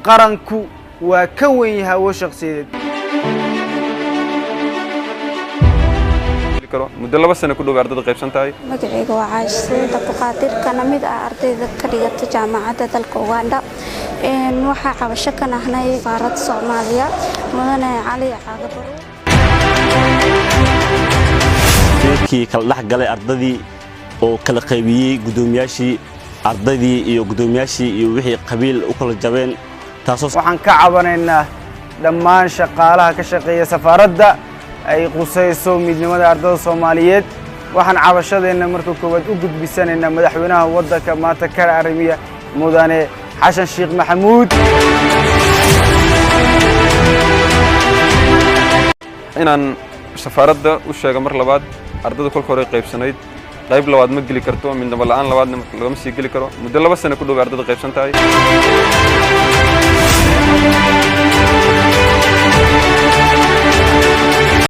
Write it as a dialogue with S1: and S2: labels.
S1: qaranku waa ka weyn yahay oo shakhsiyeed
S2: muddo 2 sano ku dhow ardayda qaybsan tahay
S3: magacayga waa Caasho Abduqaadir kana mid ah ardayda ka dhigata jaamacadda dalka Uganda waxa cabasho ka nahnay Faaradda Soomaaliya mudane Cali Cagabaro
S4: kii kala dhaxgalay ardadii oo kala qaybiyay gudoomiyaashii ardaydii iyo gudoomiyaashii iyo wixii qabiil u kala jabeen taasoo
S1: waxaan ka cabanaynaa dhammaan shaqaalaha ka shaqeeya safaaradda ay qusayso midnimada ardayda Soomaaliyeed waxaan cabashadeena marka koowaad u gudbisanaynaa madaxweynaha waddanka maanta ka arrimiya mudane Xashan Sheekh Maxamuud
S2: inaan safaaradda u sheego mar labaad ardayda kolka hore qaybsanayd qayb labaad ma geli karto midnimo la'aan labaadna lagama sii geli karo muddo 2 sano ku dhow ardayda qaybsan tahay